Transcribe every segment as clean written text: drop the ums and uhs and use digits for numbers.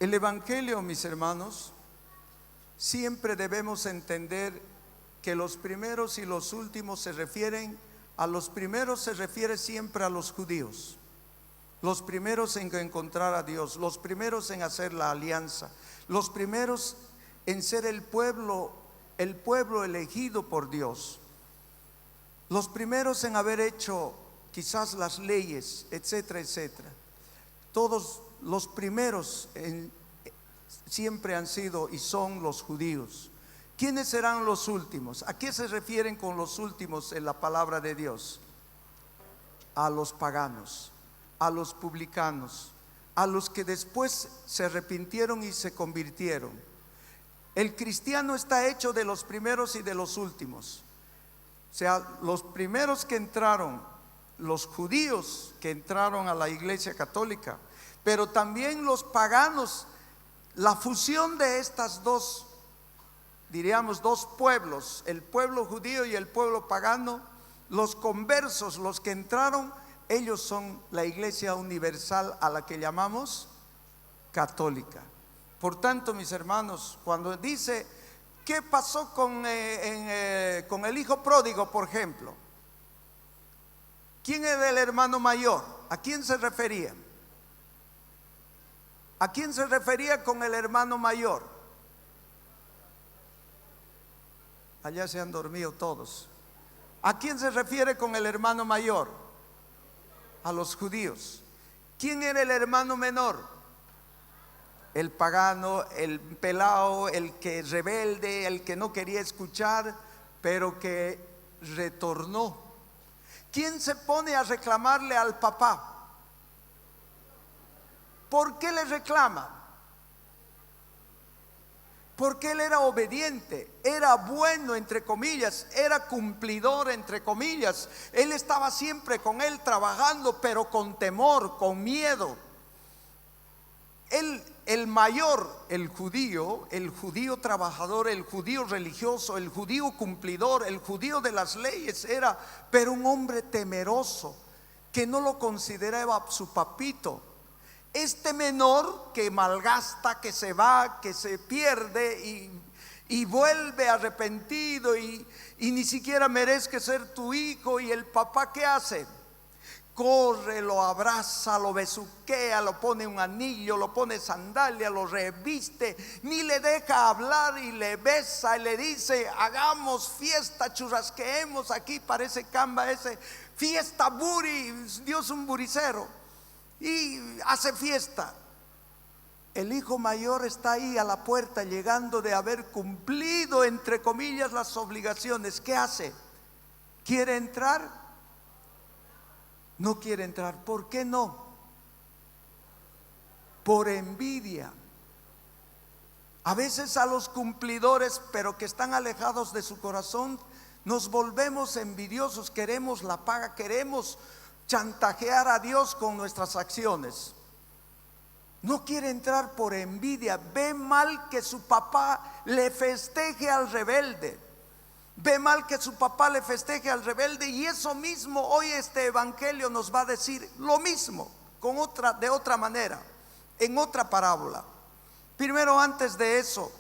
El Evangelio, mis hermanos, siempre debemos entender que los primeros y los últimos se refieren, a los primeros se refiere siempre a los judíos, los primeros en encontrar a Dios, los primeros en hacer la alianza, los primeros en ser el pueblo elegido por Dios, los primeros en haber hecho quizás las leyes, etcétera, etcétera. Todos los primeros siempre han sido y son los judíos. ¿Quiénes serán los últimos? ¿A qué se refieren con los últimos en la palabra de Dios? A los paganos, a los publicanos, a los que después se arrepintieron y se convirtieron. El cristiano está hecho de los primeros y de los últimos. O sea, los primeros que entraron, los judíos que entraron a la iglesia católica, pero también los paganos, la fusión de estas dos, diríamos dos pueblos, el pueblo judío y el pueblo pagano, los conversos, los que entraron, ellos son la iglesia universal a la que llamamos católica. Por tanto, mis hermanos, cuando dice, ¿qué pasó con el hijo pródigo, por ejemplo? ¿Quién era el hermano mayor? ¿A quién se refería? ¿A quién se refería con el hermano mayor? Allá se han dormido todos. ¿A quién se refiere con el hermano mayor? A los judíos. ¿Quién era el hermano menor? El pagano, el pelao, el que rebelde, el que no quería escuchar, pero que retornó. ¿Quién se pone a reclamarle al papá? ¿Por qué le reclama? Porque él era obediente, era bueno entre comillas, era cumplidor entre comillas. Él estaba siempre con él trabajando, pero con temor, con miedo. El mayor, el judío trabajador, el judío religioso, el judío cumplidor, el judío de las leyes era, pero un hombre temeroso, que no lo consideraba su papito. Este menor que malgasta, que se va, que se pierde y vuelve arrepentido y ni siquiera merezca ser tu hijo, y el papá ¿qué hace? Corre, lo abraza, lo besuquea, lo pone un anillo, lo pone sandalia, lo reviste, ni le deja hablar y le besa y le dice, hagamos fiesta, churrasqueemos aquí, parece camba ese, fiesta buri, Dios un buricero, y hace fiesta. El hijo mayor está ahí a la puerta, llegando de haber cumplido entre comillas las obligaciones. ¿Qué hace? ¿Quiere entrar? No quiere entrar. ¿Por qué no? Por envidia. A veces a los cumplidores, pero que están alejados de su corazón, nos volvemos envidiosos, queremos la paga, queremos chantajear a Dios con nuestras acciones. No quiere entrar por envidia, ve mal que su papá le festeje al rebelde. Ve mal que su papá le festeje al rebelde, y eso mismo hoy este evangelio nos va a decir lo mismo, de otra manera, en otra parábola. Primero, antes de eso,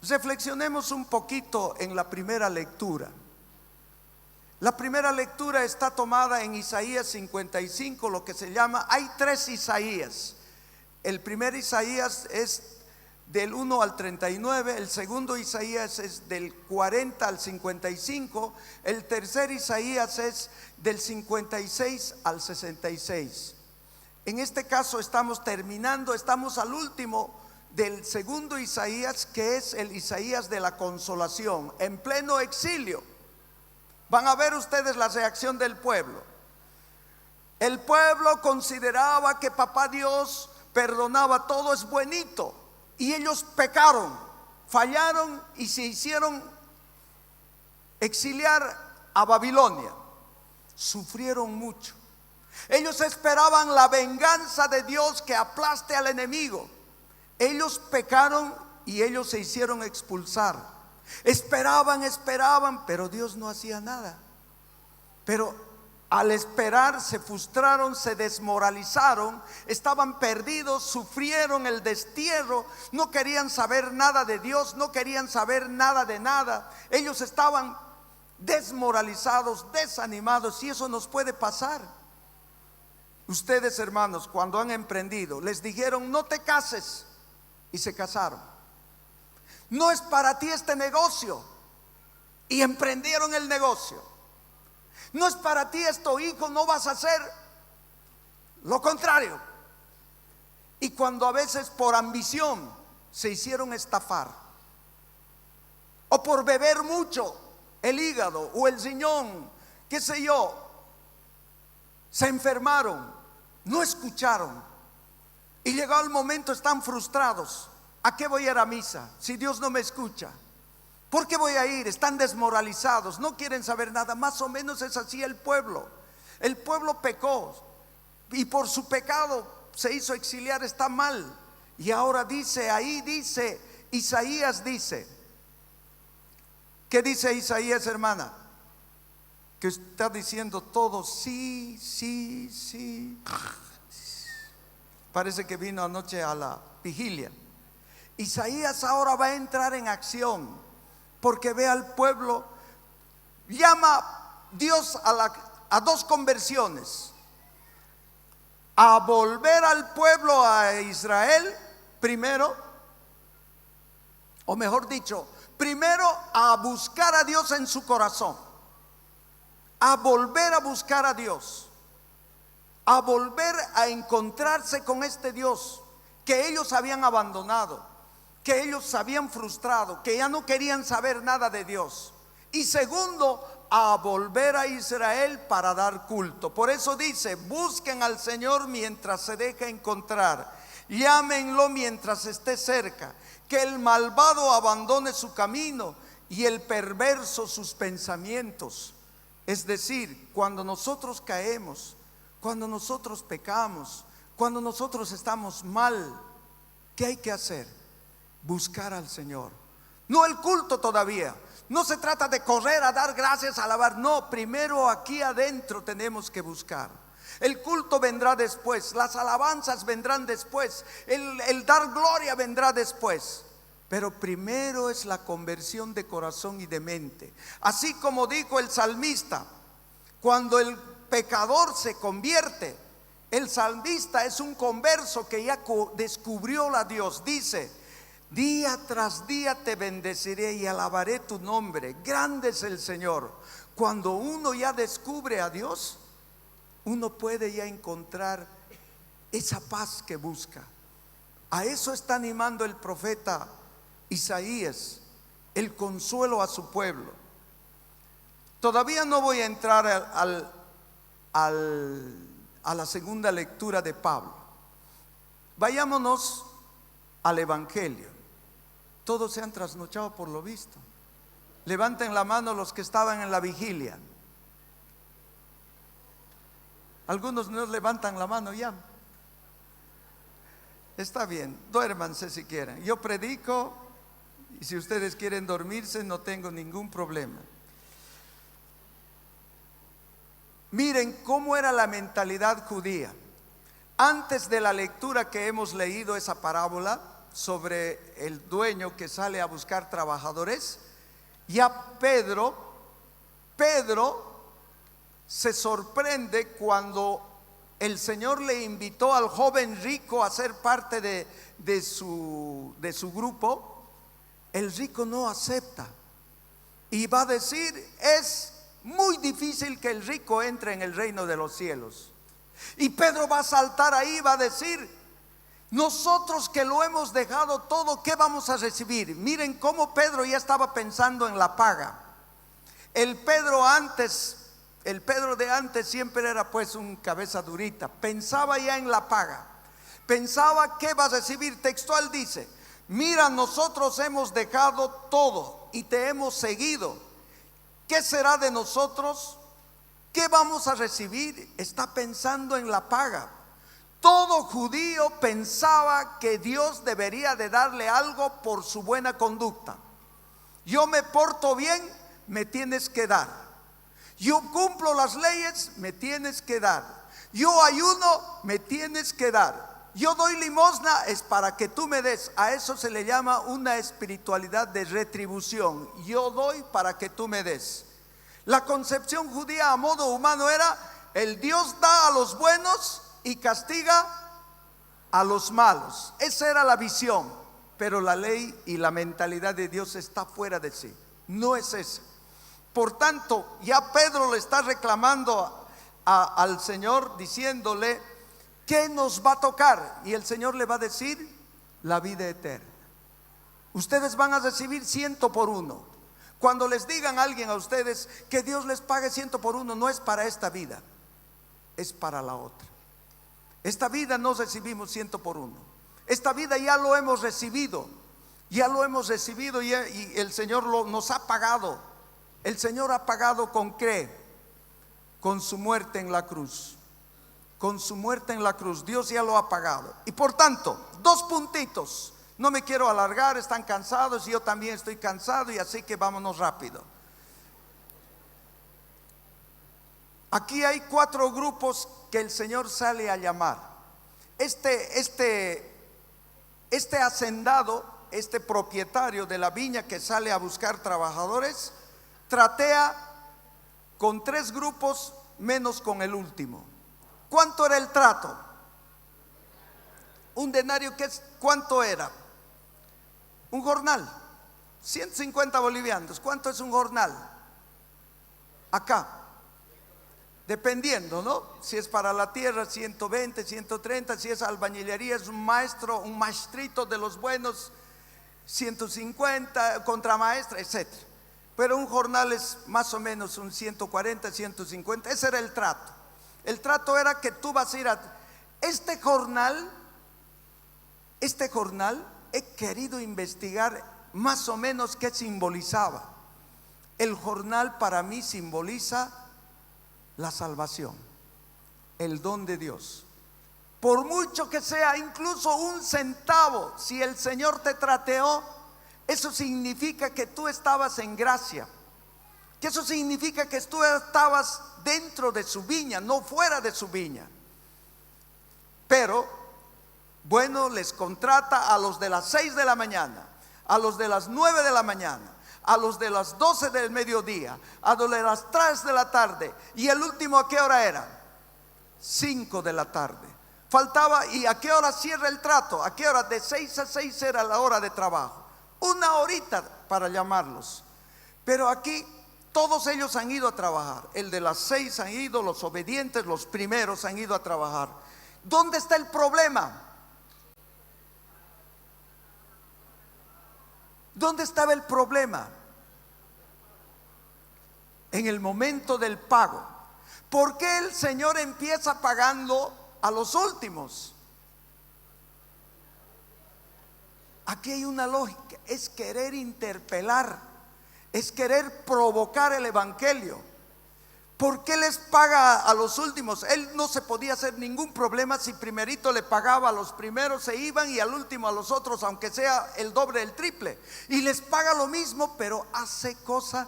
reflexionemos un poquito en la primera lectura. La primera lectura está tomada en Isaías 55, lo que se llama, hay tres Isaías. El primer Isaías es del 1 al 39, el segundo Isaías es del 40 al 55, el tercer Isaías es del 56 al 66. En este caso estamos al último del segundo Isaías, que es el Isaías de la consolación, en pleno exilio. Van a ver ustedes la reacción del pueblo. El pueblo consideraba que papá Dios perdonaba, todo es buenito. Y ellos pecaron, fallaron y se hicieron exiliar a Babilonia. Sufrieron mucho. Ellos esperaban la venganza de Dios que aplaste al enemigo. Ellos pecaron y ellos se hicieron expulsar. Esperaban, pero Dios no hacía nada. Pero al esperar se frustraron, se desmoralizaron, estaban perdidos, sufrieron el destierro, no querían saber nada de Dios, no querían saber nada de nada. Ellos estaban desmoralizados, desanimados, y eso nos puede pasar. Ustedes, hermanos, cuando han emprendido, les dijeron: no te cases, y se casaron. No es para ti este negocio, y emprendieron el negocio. No es para ti esto, hijo, no vas a hacer lo contrario. Y cuando a veces por ambición se hicieron estafar, o por beber mucho el hígado o el riñón, qué sé yo, se enfermaron, no escucharon, y llegado el momento están frustrados. ¿A qué voy a ir a misa si Dios no me escucha? ¿Por qué voy a ir? Están desmoralizados, no quieren saber nada. Más o menos es así el pueblo. El pueblo pecó y por su pecado se hizo exiliar, está mal. Y ahora dice, ahí dice, Isaías dice. ¿Qué dice Isaías, hermana? Que está diciendo todo sí, sí, sí. Parece que vino anoche a la vigilia. Isaías ahora va a entrar en acción, porque ve al pueblo, llama Dios a dos conversiones: a volver al pueblo, a Israel primero, o mejor dicho, primero a buscar a Dios en su corazón, a volver a buscar a Dios, a volver a encontrarse con este Dios que ellos habían abandonado, que ellos se habían frustrado, que ya no querían saber nada de Dios. Y segundo, a volver a Israel para dar culto. Por eso dice: busquen al Señor mientras se deja encontrar, llámenlo mientras esté cerca. Que el malvado abandone su camino y el perverso sus pensamientos. Es decir, cuando nosotros caemos, cuando nosotros pecamos, cuando nosotros estamos mal, ¿qué hay que hacer? Buscar al Señor. No el culto todavía. No se trata de correr a dar gracias, a alabar. No, primero aquí adentro tenemos que buscar. El culto vendrá después, las alabanzas vendrán después, el dar gloria vendrá después. Pero primero es la conversión de corazón y de mente. Así como dijo el salmista, cuando el pecador se convierte, el salmista es un converso que ya descubrió a Dios. Dice: día tras día te bendeciré y alabaré tu nombre. Grande es el Señor. Cuando uno ya descubre a Dios, uno puede ya encontrar esa paz que busca. A eso está animando el profeta Isaías, el consuelo a su pueblo. Todavía no voy a entrar a la segunda lectura de Pablo. Vayámonos al Evangelio. Todos se han trasnochado por lo visto. Levanten la mano los que estaban en la vigilia. Algunos no levantan la mano ya. Está bien, duérmanse si quieren. Yo predico y si ustedes quieren dormirse no tengo ningún problema. Miren cómo era la mentalidad judía. Antes de la lectura que hemos leído, esa parábola sobre el dueño que sale a buscar trabajadores, ya Pedro se sorprende cuando el Señor le invitó al joven rico a ser parte de su grupo. El rico no acepta y va a decir: es muy difícil que el rico entre en el reino de los cielos. Y Pedro va a saltar ahí, va a decir: nosotros que lo hemos dejado todo, ¿qué vamos a recibir? Miren cómo Pedro ya estaba pensando en la paga. El Pedro de antes siempre era pues un cabeza durita. Pensaba ya en la paga. Pensaba qué va a recibir. Textual dice: mira, nosotros hemos dejado todo y te hemos seguido. ¿Qué será de nosotros? ¿Qué vamos a recibir? Está pensando en la paga. Todo judío pensaba que Dios debería de darle algo por su buena conducta. Yo me porto bien, me tienes que dar. Yo cumplo las leyes, me tienes que dar. Yo ayuno, me tienes que dar. Yo doy limosna, es para que tú me des. A eso se le llama una espiritualidad de retribución. Yo doy para que tú me des. La concepción judía a modo humano era: el Dios da a los buenos y castiga a los malos. Esa era la visión. Pero la ley y la mentalidad de Dios está fuera de sí. No es esa. Por tanto, ya Pedro le está reclamando al Señor, diciéndole: ¿qué nos va a tocar? Y el Señor le va a decir: la vida eterna. Ustedes van a recibir 100 por 1. Cuando les digan a alguien a ustedes que Dios les pague 100 por 1, no es para esta vida, es para la otra. Esta vida no recibimos 100 por 1. Esta vida ya lo hemos recibido. Ya lo hemos recibido y el Señor nos ha pagado. El Señor ha pagado ¿con qué? Con su muerte en la cruz. Con su muerte en la cruz. Dios ya lo ha pagado. Y por tanto, 2 puntitos. No me quiero alargar, están cansados y yo también estoy cansado, y así que vámonos rápido. Aquí hay 4 grupos que el Señor sale a llamar. Este hacendado, este propietario de la viña que sale a buscar trabajadores, tratea con 3 grupos menos con el último. ¿Cuánto era el trato? Un denario, ¿cuánto era? Un jornal, 150 bolivianos. ¿Cuánto es un jornal? Acá, dependiendo, ¿no? Si es para la tierra, 120, 130. Si es albañilería, es un maestro, un maestrito de los buenos, 150, contramaestra, etc. Pero un jornal es más o menos un 140, 150. Ese era el trato. El trato era que tú vas a ir a este jornal. He querido investigar más o menos qué simbolizaba. El jornal para mí simboliza la salvación, el don de Dios. Por mucho que sea, incluso un centavo, si el Señor te trateó, eso significa que tú estabas en gracia. Que eso significa que tú estabas dentro de su viña, no fuera de su viña. Pero bueno, les contrata a los de las 6 de la mañana, a los de las 9 de la mañana, a los de las 12 del mediodía, a los de las 3 de la tarde. Y el último, ¿a qué hora era? 5 de la tarde. Faltaba, ¿y a qué hora cierra el trato? ¿A qué hora? De 6 a 6 era la hora de trabajo. 1 horita para llamarlos. Pero aquí todos ellos han ido a trabajar. El de las 6 han ido, los obedientes, los primeros han ido a trabajar. ¿Dónde está el problema? ¿Dónde estaba el problema? En el momento del pago. ¿Por qué el Señor empieza pagando a los últimos? Aquí hay una lógica. Es querer interpelar, es querer provocar el evangelio. ¿Por qué les paga a los últimos? Él no se podía hacer ningún problema si primerito le pagaba a los primeros, se iban, y al último a los otros, aunque sea el doble, el triple. Y les paga lo mismo, pero hace cosa,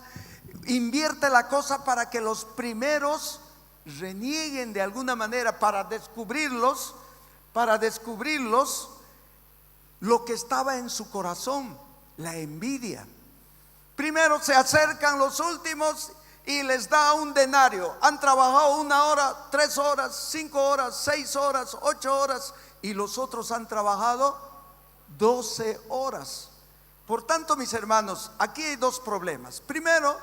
invierte la cosa para que los primeros renieguen de alguna manera, para descubrirlos lo que estaba en su corazón, la envidia. Primero se acercan los últimos y les da un denario. Han trabajado 1 hora, 3 horas, 5 horas, 6 horas, 8 horas, y los otros han trabajado 12 horas. Por tanto, mis hermanos, aquí hay 2 problemas. Primero,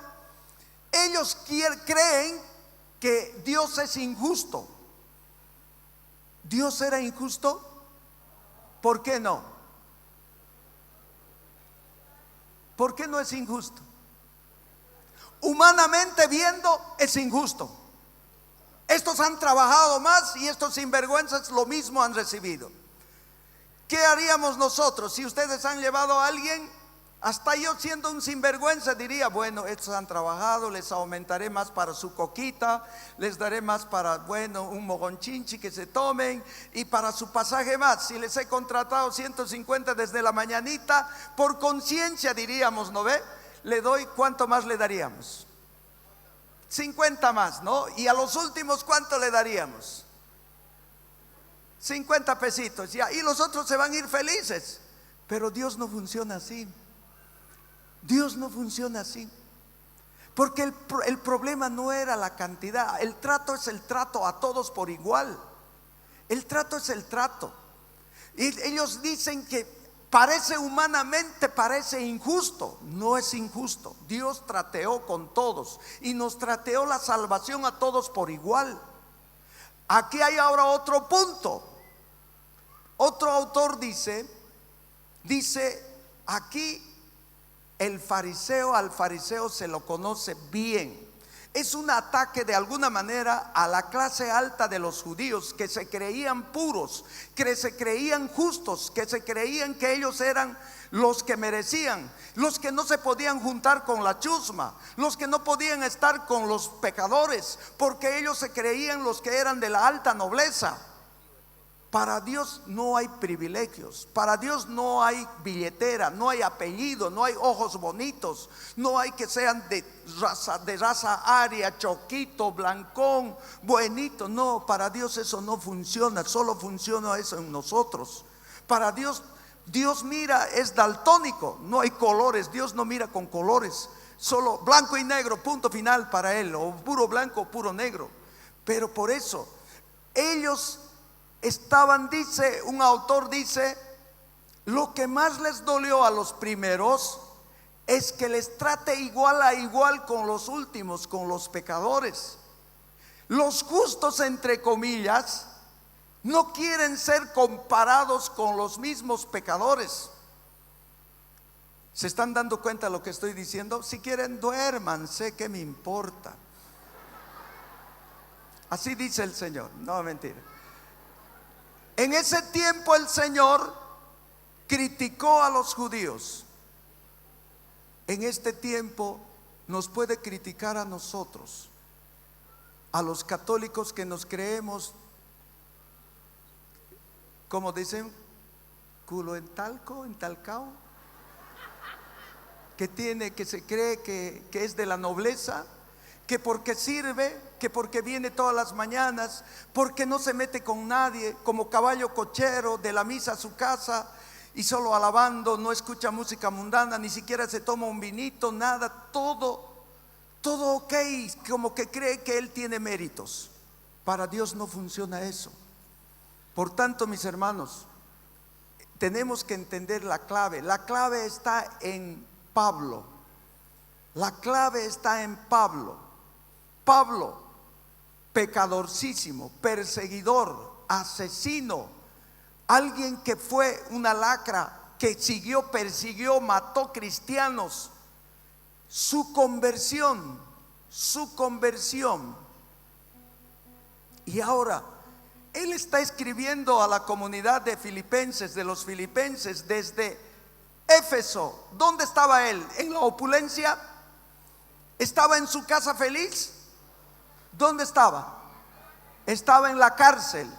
ellos creen que Dios es injusto. ¿Dios era injusto? ¿Por qué no? ¿Por qué no es injusto? Humanamente viendo, es injusto. Estos han trabajado más y estos sinvergüenzas lo mismo han recibido. ¿Qué haríamos nosotros si ustedes han llevado a alguien? Hasta yo, siendo un sinvergüenza, diría: bueno, estos han trabajado, les aumentaré más para su coquita, les daré más para, bueno, un mogonchinchi que se tomen, y para su pasaje más. Si les he contratado 150 desde la mañanita, por conciencia diríamos, ¿no ve? Le doy, ¿cuánto más le daríamos? 50 más, ¿no? Y a los últimos, ¿cuánto le daríamos? 50 pesitos, ya. Y los otros se van a ir felices. Pero Dios no funciona así. Dios no funciona así. Porque el problema no era la cantidad. El trato es el trato a todos por igual. El trato es el trato. Y ellos dicen que parece humanamente, parece injusto. No es injusto. Dios trateó con todos y nos trateó la salvación a todos por igual. Aquí hay ahora otro punto. Otro autor dice aquí, al fariseo se lo conoce bien. Es un ataque de alguna manera a la clase alta de los judíos, que se creían puros, que se creían justos, que se creían que ellos eran los que merecían, los que no se podían juntar con la chusma, los que no podían estar con los pecadores, porque ellos se creían los que eran de la alta nobleza. Para Dios no hay privilegios, para Dios no hay billetera, no hay apellido, no hay ojos bonitos, no hay que sean de raza aria, choquito, blancón, buenito. No, para Dios eso no funciona, solo funciona eso en nosotros. Para Dios, Dios mira, es daltónico, no hay colores, Dios no mira con colores, solo blanco y negro, punto final para Él, o puro blanco o puro negro. Pero por eso ellos estaban, dice un autor, dice, lo que más les dolió a los primeros es que les trate igual a igual con los últimos, con los pecadores. Los justos, entre comillas, no quieren ser comparados con los mismos pecadores. ¿Se están dando cuenta de lo que estoy diciendo? Si quieren, duerman, sé que me importa. Así dice el Señor, no, mentira. En ese tiempo el Señor criticó a los judíos. En este tiempo nos puede criticar a nosotros, a los católicos que nos creemos, como dicen, culo en talco, en talcao, que se cree que es de la nobleza, que porque sirve, que porque viene todas las mañanas, porque no se mete con nadie, como caballo cochero de la misa a su casa y solo alabando, no escucha música mundana, ni siquiera se toma un vinito, nada, todo ok, como que cree que él tiene méritos. Para Dios no funciona eso. Por tanto, mis hermanos, tenemos que entender la clave. La clave está en Pablo. La clave está en Pablo. Pablo, pecadorcísimo, perseguidor, asesino, alguien que fue una lacra, que persiguió, mató cristianos. Su conversión. Y ahora él está escribiendo a la comunidad de Filipenses, de los filipenses, desde Éfeso. ¿Dónde estaba él? ¿En la opulencia? ¿Estaba en su casa feliz? ¿Dónde estaba? Estaba en la cárcel.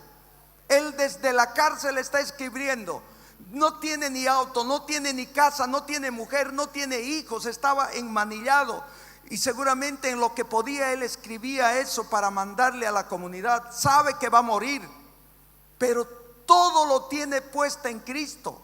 Él desde la cárcel está escribiendo. No tiene ni auto, no tiene ni casa, no tiene mujer, no tiene hijos. Estaba enmanillado. Y seguramente en lo que podía él escribía eso para mandarle a la comunidad. Sabe que va a morir, pero todo lo tiene puesto en Cristo.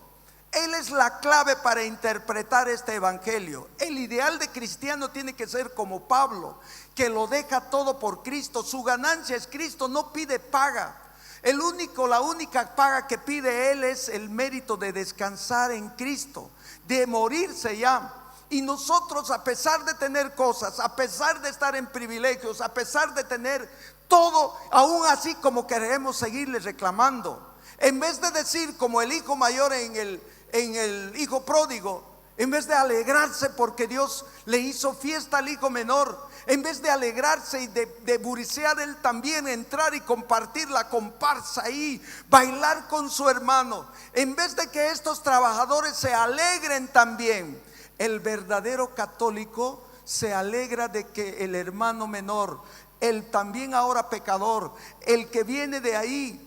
Él es la clave para interpretar este evangelio. El ideal de cristiano tiene que ser como Pablo, que lo deja todo por Cristo. Su ganancia es Cristo, no pide paga. La única paga que pide él es el mérito de descansar en Cristo, de morirse ya. Y nosotros, a pesar de tener cosas, a pesar de estar en privilegios, a pesar de tener todo, aún así como queremos seguirle reclamando. En vez de decir como el hijo mayor en el hijo pródigo, en vez de alegrarse porque Dios le hizo fiesta al hijo menor, en vez de alegrarse y de burisear él también, entrar y compartir la comparsa ahí, bailar con su hermano, en vez de que estos trabajadores se alegren también, el verdadero católico se alegra de que el hermano menor, el también ahora pecador, el que viene de ahí,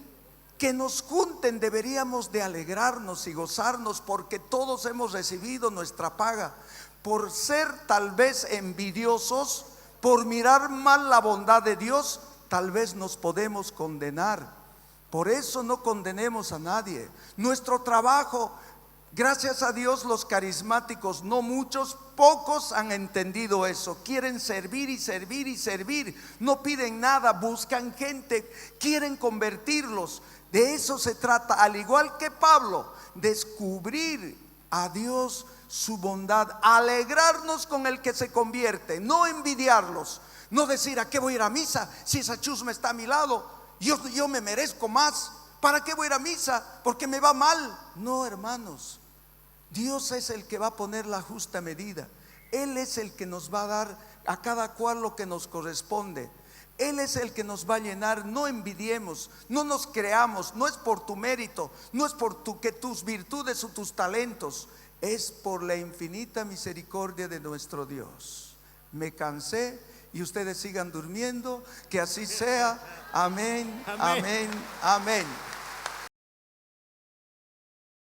que nos junten, deberíamos de alegrarnos y gozarnos, porque todos hemos recibido nuestra paga. Por ser tal vez envidiosos, por mirar mal la bondad de Dios, tal vez nos podemos condenar. Por eso no condenemos a nadie. Nuestro trabajo, gracias a Dios, los carismáticos, no muchos, pocos han entendido eso. Quieren servir y servir y servir. No piden nada, buscan gente, quieren convertirlos. De eso se trata, al igual que Pablo, descubrir a Dios, su bondad, alegrarnos con el que se convierte, no envidiarlos, no decir: ¿a qué voy a ir a misa si esa chusma está a mi lado? Yo me merezco más. ¿Para qué voy a ir a misa? Porque me va mal. No, hermanos, Dios es el que va a poner la justa medida. Él es el que nos va a dar a cada cual lo que nos corresponde. Él es el que nos va a llenar. No envidiemos, no nos creamos. No es por tu mérito, no es por que tus virtudes o tus talentos, es por la infinita misericordia de nuestro Dios. Me cansé y ustedes sigan durmiendo. Que así sea. Amén, amén, amén.